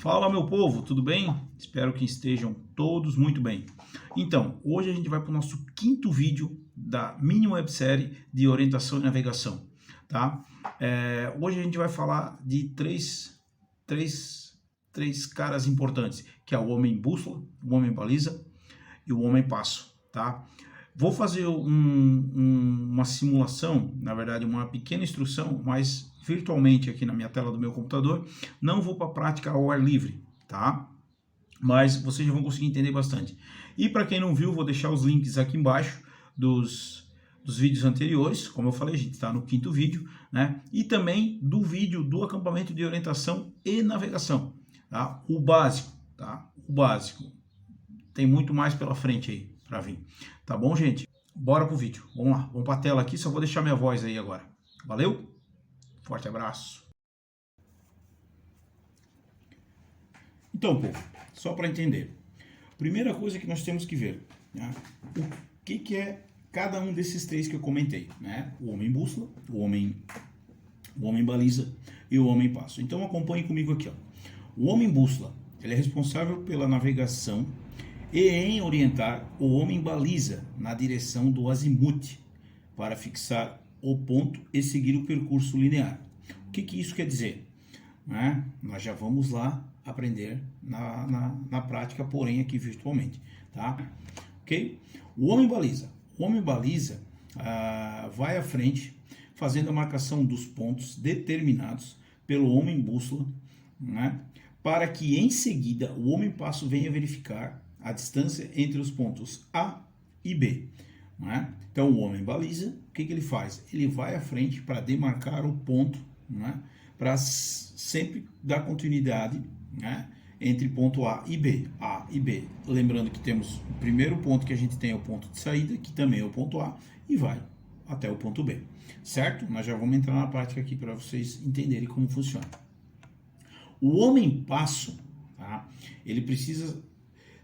Fala, meu povo, tudo bem? Espero que estejam todos muito bem. Então, hoje a gente vai para o nosso quinto vídeo da mini websérie de orientação e navegação, tá? Hoje a gente vai falar de três caras importantes, que é o homem bússola, o homem baliza e o homem passo, tá? Vou fazer uma simulação, na verdade uma pequena instrução, mas virtualmente aqui na minha tela do meu computador. Não vou para a prática ao ar livre, tá? Mas vocês já vão conseguir entender bastante. E para quem não viu, vou deixar os links aqui embaixo dos vídeos anteriores. Como eu falei, a gente está no quinto vídeo, né? E também do vídeo do acampamento de orientação e navegação, tá? O básico, tá? O básico. Tem muito mais pela frente aí para vir. Tá bom, gente? Bora pro vídeo. Vamos lá. Vamos para a tela aqui. Só vou deixar minha voz aí agora. Valeu? Forte abraço. Então, povo, só para entender. Primeira coisa que nós temos que ver, né? O que é cada um desses três que eu comentei, né? O homem bússola, o homem baliza e o homem passo. Então acompanhe comigo aqui, ó. O homem bússola, ele é responsável pela navegação e em orientar o homem baliza na direção do azimuth para fixar o ponto e seguir o percurso linear. O que isso quer dizer? Né? Nós já vamos lá aprender na prática, porém aqui virtualmente, tá? Ok? O homem baliza. O homem baliza vai à frente fazendo a marcação dos pontos determinados pelo homem bússola, né? Para que em seguida o homem passo venha verificar a distância entre os pontos A e B. Né? Então o homem baliza, o que ele faz? Ele vai à frente para demarcar o ponto, né? Para sempre dar continuidade, né? Entre ponto A e B. A e B. Lembrando que temos o primeiro ponto que a gente tem é o ponto de saída, que também é o ponto A, e vai até o ponto B. Certo? Nós já vamos entrar na prática aqui para vocês entenderem como funciona. O homem passo, tá? Ele precisa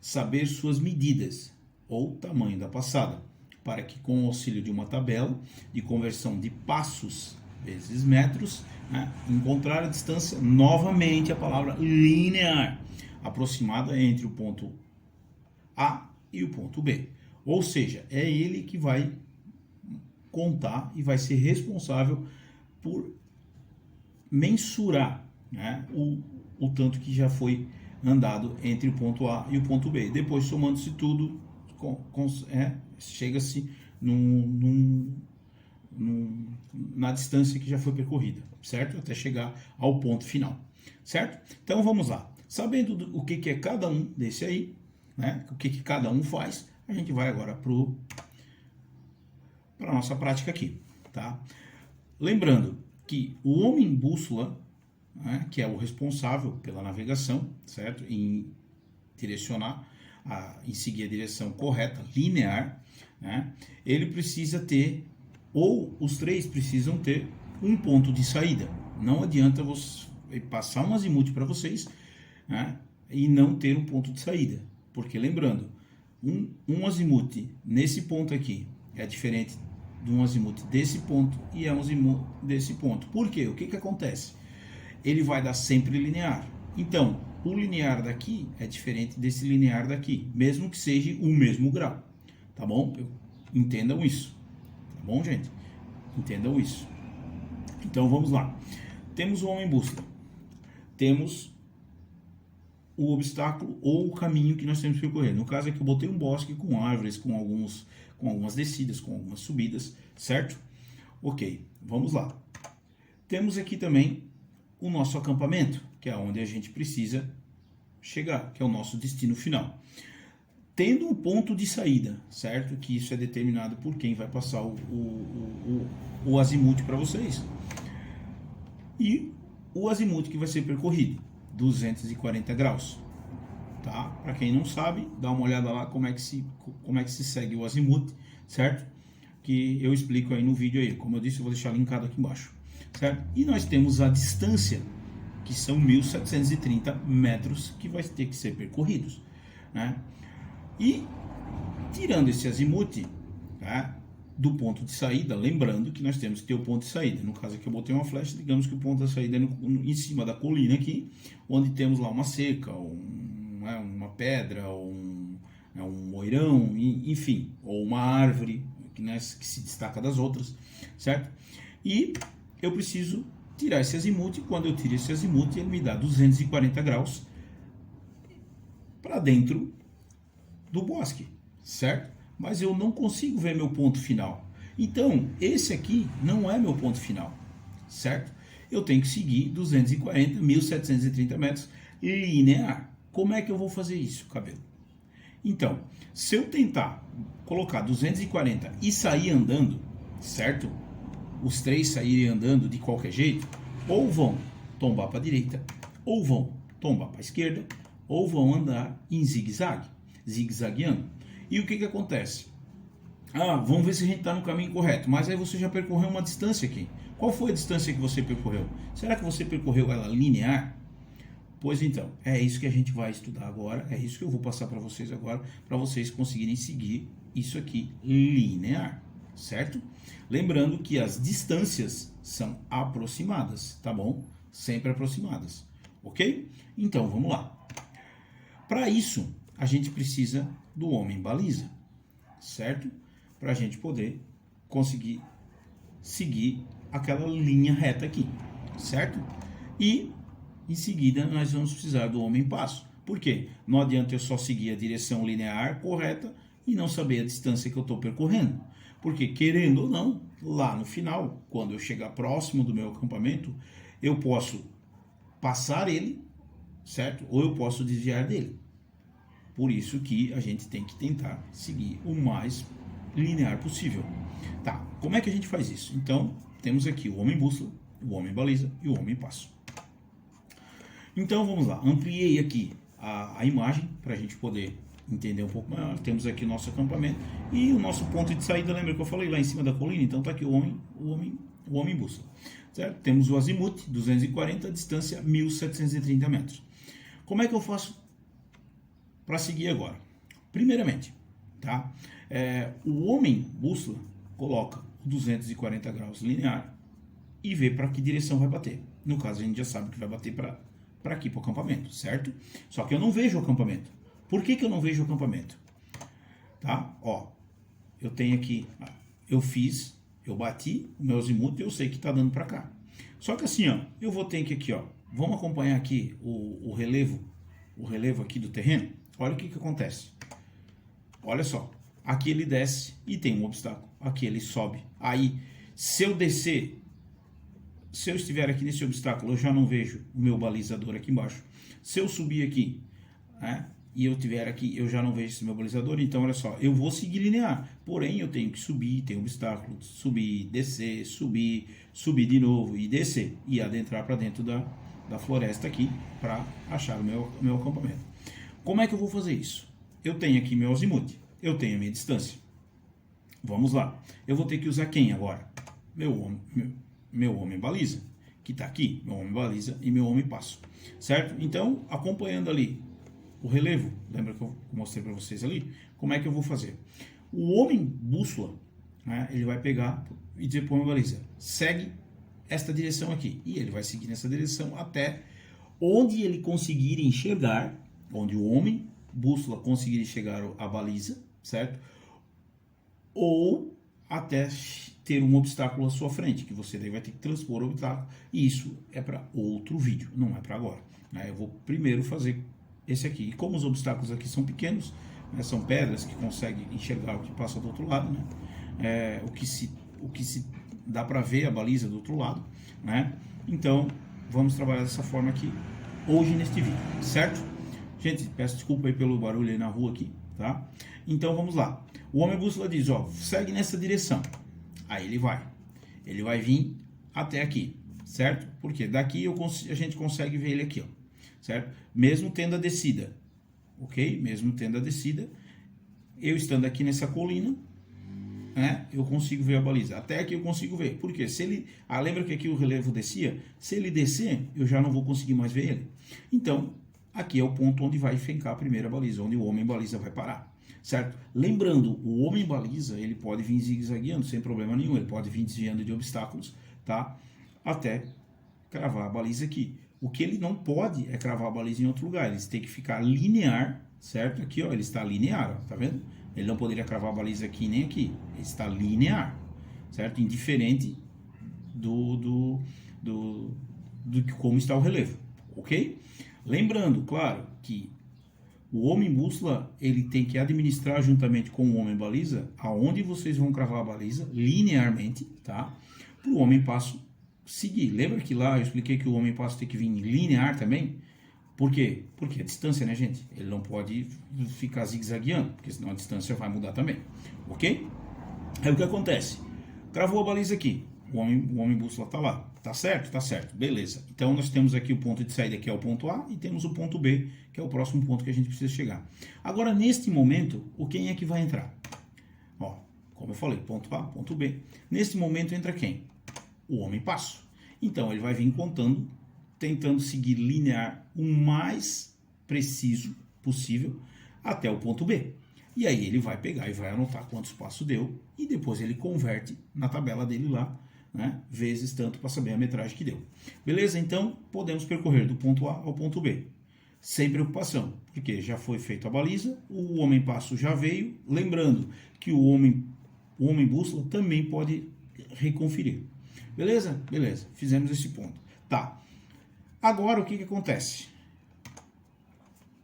saber suas medidas ou tamanho da passada, para que com o auxílio de uma tabela de conversão de passos vezes metros, né, encontrar a distância, novamente a palavra linear, aproximada entre o ponto A e o ponto B. Ou seja, é ele que vai contar e vai ser responsável por mensurar, né, o tanto que já foi andado entre o ponto A e o ponto B. Depois, somando-se tudo, chega-se na distância que já foi percorrida, certo? Até chegar ao ponto final, certo? Então, vamos lá. Sabendo o que é cada um desse aí, né? O que cada um faz, a gente vai agora para a nossa prática aqui, tá? Lembrando que o homem bússola, né, que é o responsável pela navegação, certo? Em direcionar, em seguir a direção correta, linear, né? Ele precisa ter, ou os três precisam ter, um ponto de saída. Não adianta você passar um azimuth para vocês, né, e não ter um ponto de saída. Porque lembrando, um azimuth nesse ponto aqui é diferente de um azimuth desse ponto e é um azimuth desse ponto. Por quê? O que acontece? Ele vai dar sempre linear. Então, o linear daqui é diferente desse linear daqui, mesmo que seja o mesmo grau. Tá bom? Entendam isso. Tá bom, gente? Entendam isso. Então, vamos lá. Temos o homem bússola. Temos o obstáculo ou o caminho que nós temos que percorrer. No caso aqui eu botei um bosque com árvores, com algumas descidas, com algumas subidas, certo? Ok, vamos lá. Temos aqui também o nosso acampamento, que é onde a gente precisa chegar, que é o nosso destino final. Tendo um ponto de saída, certo? Que isso é determinado por quem vai passar o azimuth para vocês. E o azimuth que vai ser percorrido, 240 graus. Tá? Para quem não sabe, dá uma olhada lá como é que se segue o azimuth, certo? Que eu explico aí no vídeo aí. Como eu disse, eu vou deixar linkado aqui embaixo. Certo? E nós temos a distância, que são 1.730 metros, que vai ter que ser percorridos, né? E tirando esse azimuth, tá? do ponto de saída, lembrando que nós temos que ter o ponto de saída. No caso aqui eu botei uma flecha, digamos que o ponto de saída é em cima da colina aqui, onde temos lá uma cerca, uma pedra, um moirão, enfim, ou uma árvore que se destaca das outras, certo? E eu preciso tirar esse azimuth. Quando eu tiro esse azimuth, ele me dá 240 graus para dentro do bosque, certo? Mas eu não consigo ver meu ponto final. Então, esse aqui não é meu ponto final, certo? Eu tenho que seguir 240, 1730 metros linear. Como é que eu vou fazer isso, cabelo? Então, se eu tentar colocar 240 e sair andando, certo? Os três saírem andando de qualquer jeito, ou vão tombar para a direita, ou vão tombar para a esquerda, ou vão andar em zigue-zague, zigue-zagueando. E o que acontece? Vamos ver se a gente está no caminho correto, mas aí você já percorreu uma distância aqui. Qual foi a distância que você percorreu? Será que você percorreu ela linear? Pois então, é isso que a gente vai estudar agora, é isso que eu vou passar para vocês agora, para vocês conseguirem seguir isso aqui linear, certo? Lembrando que as distâncias são aproximadas, tá bom? Sempre aproximadas, ok? Então, vamos lá. Para isso, a gente precisa do homem baliza, certo? Para a gente poder conseguir seguir aquela linha reta aqui, certo? E em seguida nós vamos precisar do homem passo. Por quê? Não adianta eu só seguir a direção linear correta e não saber a distância que eu estou percorrendo. Porque, querendo ou não, lá no final, quando eu chegar próximo do meu acampamento, eu posso passar ele, certo? Ou eu posso desviar dele. Por isso que a gente tem que tentar seguir o mais linear possível. Tá, como é que a gente faz isso? Então, temos aqui o homem bússola, o homem baliza e o homem passo. Então, vamos lá. Ampliei aqui a imagem para a gente poder entender um pouco melhor. Temos aqui o nosso acampamento e o nosso ponto de saída. Lembra que eu falei lá em cima da colina? Então, está aqui o homem bússola. Certo? Temos o azimuth, 240, distância 1730 metros. Como é que eu faço para seguir agora? Primeiramente, tá? O homem bússola coloca 240 graus linear e vê para que direção vai bater. No caso, a gente já sabe que vai bater para aqui, para o acampamento, certo? Só que eu não vejo o acampamento. Por que eu não vejo o acampamento? Tá? Ó, eu tenho aqui, eu bati o meu azimuth e eu sei que está dando para cá. Só que assim, ó, eu vou ter que aqui, ó, vamos acompanhar aqui o relevo aqui do terreno. Olha o que acontece. Olha só, aqui ele desce e tem um obstáculo. Aqui ele sobe. Aí, se eu descer, se eu estiver aqui nesse obstáculo, eu já não vejo o meu balizador aqui embaixo. Se eu subir aqui, né, e eu estiver aqui, eu já não vejo esse meu balizador. Então, olha só, eu vou seguir linear. Porém, eu tenho que subir, tem um obstáculo, subir, descer, subir de novo e descer. E adentrar para dentro da floresta aqui para achar o meu acampamento. Como é que eu vou fazer isso? Eu tenho aqui meu azimuth, eu tenho a minha distância. Vamos lá. Eu vou ter que usar quem agora? Meu homem baliza, que está aqui, meu homem baliza e meu homem passo, certo? Então, acompanhando ali o relevo, lembra que eu mostrei para vocês ali? Como é que eu vou fazer? O homem bússola, né, ele vai pegar e dizer para o homem baliza, segue esta direção aqui. E ele vai seguir nessa direção até onde ele conseguir enxergar, onde o homem bússola conseguir enxergar a baliza, certo? Ou até ter um obstáculo à sua frente, que você daí vai ter que transpor o obstáculo. E isso é para outro vídeo, não é para agora. Eu vou primeiro fazer esse aqui. E como os obstáculos aqui são pequenos, né, são pedras que conseguem enxergar o que passa do outro lado, né? O que se dá para ver a baliza do outro lado, né? Então, vamos trabalhar dessa forma aqui hoje neste vídeo, certo? Gente, peço desculpa aí pelo barulho aí na rua aqui, tá? Então, vamos lá. O homem bússola diz, ó, segue nessa direção. Aí ele vai vir até aqui, certo? Porque daqui a gente consegue ver ele aqui, ó, certo? Mesmo tendo a descida, ok? Mesmo tendo a descida, eu estando aqui nessa colina, né, eu consigo ver a baliza. Até aqui eu consigo ver. Por quê? Se ele, lembra que aqui o relevo descia? Se ele descer, eu já não vou conseguir mais ver ele. Então, aqui é o ponto onde vai fincar a primeira baliza, onde o homem baliza vai parar. certo? Lembrando, o homem baliza, ele pode vir zigue-zagueando sem problema nenhum, ele pode vir desviando de obstáculos, tá? Até cravar a baliza aqui. O que ele não pode é cravar a baliza em outro lugar, ele tem que ficar linear, certo? Aqui, ó, ele está linear, ó, tá vendo? Ele não poderia cravar a baliza aqui nem aqui, ele está linear, certo? Indiferente do como está o relevo, ok? Lembrando, claro, que o homem bússola, ele tem que administrar juntamente com o homem baliza aonde vocês vão cravar a baliza linearmente, tá? Para o homem passo seguir. Lembra que lá eu expliquei que o homem passo tem que vir linear também? Por quê? Porque a distância, né, gente? Ele não pode ficar zigue-zagueando, porque senão a distância vai mudar também, ok? Aí o que acontece? Cravou a baliza aqui, o homem bússola está lá. Tá certo? Tá certo. Beleza. Então nós temos aqui o ponto de saída, que é o ponto A, e temos o ponto B, que é o próximo ponto que a gente precisa chegar. Agora, neste momento, quem é que vai entrar? Ó, como eu falei, ponto A, ponto B. Neste momento entra quem? O homem passo. Então ele vai vir contando, tentando seguir linear o mais preciso possível até o ponto B. E aí ele vai pegar e vai anotar quantos passos deu, e depois ele converte na tabela dele lá, né, vezes tanto para saber a metragem que deu. Beleza? Então, podemos percorrer do ponto A ao ponto B. Sem preocupação, porque já foi feita a baliza, o homem passo já veio. Lembrando que o homem bússola também pode reconferir. Beleza? Beleza. Fizemos esse ponto. Tá. Agora, o que acontece?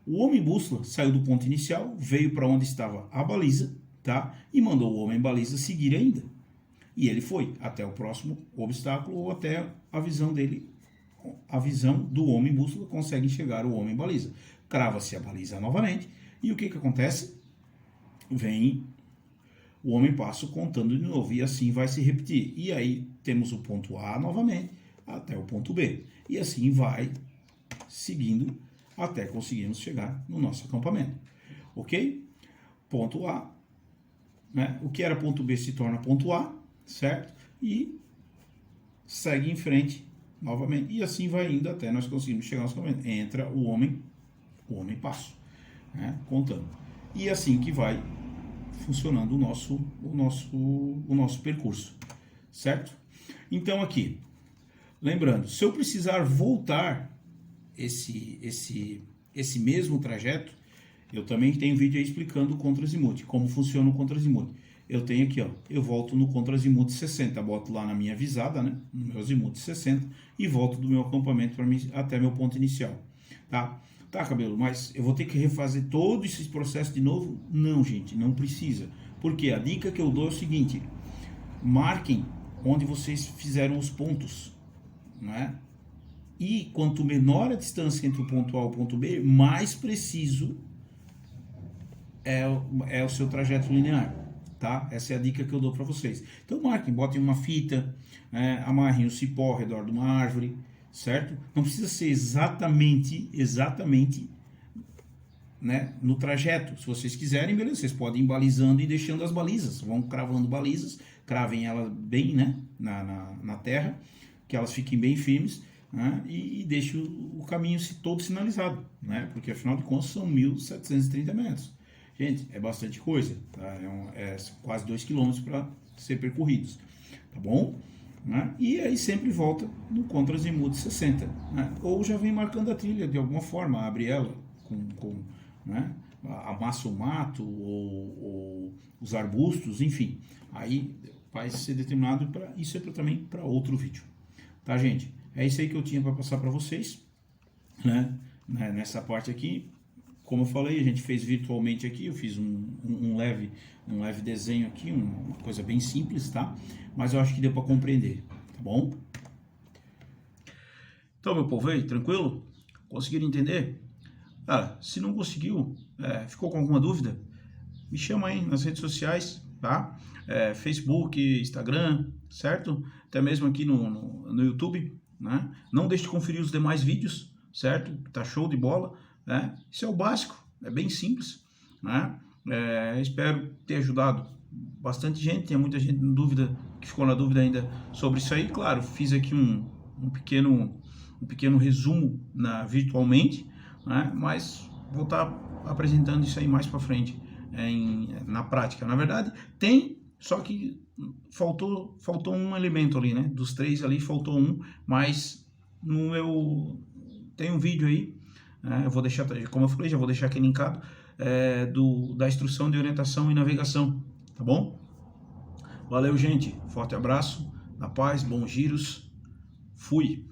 O homem bússola saiu do ponto inicial, veio para onde estava a baliza, tá? E mandou o homem baliza seguir ainda. E ele foi até o próximo obstáculo ou até a visão dele, a visão do homem bússola consegue enxergar o homem baliza. Crava-se a baliza novamente e o que acontece? Vem o homem passo contando de novo e assim vai se repetir. E aí temos o ponto A novamente até o ponto B. E assim vai seguindo até conseguirmos chegar no nosso acampamento. Ok? Ponto A, né? O que era ponto B se torna ponto A, certo? E segue em frente novamente. E assim vai indo até nós conseguirmos chegar no acampamento. Entra o homem passo, né? Contando. E assim que vai funcionando o nosso percurso, certo? Então aqui, lembrando, se eu precisar voltar esse mesmo trajeto, eu também tenho vídeo aí explicando o contra-azimuth, como funciona o contra-azimuth. Eu tenho aqui, ó, eu volto no contra-azimuth 60, boto lá na minha visada, né, no meu azimuth 60, e volto do meu acampamento até meu ponto inicial, tá? Tá, cabelo, mas eu vou ter que refazer todo esse processo de novo? Não, gente, não precisa. Porque a dica que eu dou é o seguinte: marquem onde vocês fizeram os pontos, né? E quanto menor a distância entre o ponto A e o ponto B, mais preciso é o seu trajeto linear, tá? Essa é a dica que eu dou para vocês. Então marquem, botem uma fita, amarrem o cipó ao redor de uma árvore, certo? Não precisa ser exatamente, né, no trajeto. Se vocês quiserem, beleza, vocês podem ir balizando e deixando as balizas. Vão cravando balizas, cravem elas bem, né, na terra, que elas fiquem bem firmes, né, e deixem o caminho todo sinalizado, né, porque afinal de contas são 1.730 metros. Gente, é bastante coisa, tá? É quase 2 km para ser percorridos, tá bom? Né? E aí sempre volta no contra-azimuth 60, né? Ou já vem marcando a trilha de alguma forma, abre ela né? Amassa o mato ou os arbustos, enfim, aí vai ser determinado para isso, também para outro vídeo, tá, gente? É isso aí que eu tinha para passar para vocês, né? Nessa parte aqui, como eu falei, a gente fez virtualmente aqui, eu fiz um leve desenho aqui, uma coisa bem simples, tá? Mas eu acho que deu para compreender, tá bom? Então, meu povo aí, tranquilo? Conseguiram entender? Cara, se não conseguiu, ficou com alguma dúvida, me chama aí nas redes sociais, tá? Facebook, Instagram, certo? Até mesmo aqui no YouTube, né? Não deixe de conferir os demais vídeos, certo? Tá show de bola, né? Isso é o básico, é bem simples, né? Espero ter ajudado bastante gente, tem muita gente em dúvida, que ficou na dúvida ainda sobre isso aí. Claro, fiz aqui um pequeno resumo virtualmente, né? Mas vou estar apresentando isso aí mais para frente na prática. Na verdade, tem, só que faltou um elemento ali, né? Dos 3 ali, faltou um, mas no meu... Tem um vídeo aí, eu vou deixar, como eu falei, já vou deixar aqui linkado, da instrução de orientação e navegação, tá bom? Valeu, gente. Forte abraço, na paz, bons giros. Fui.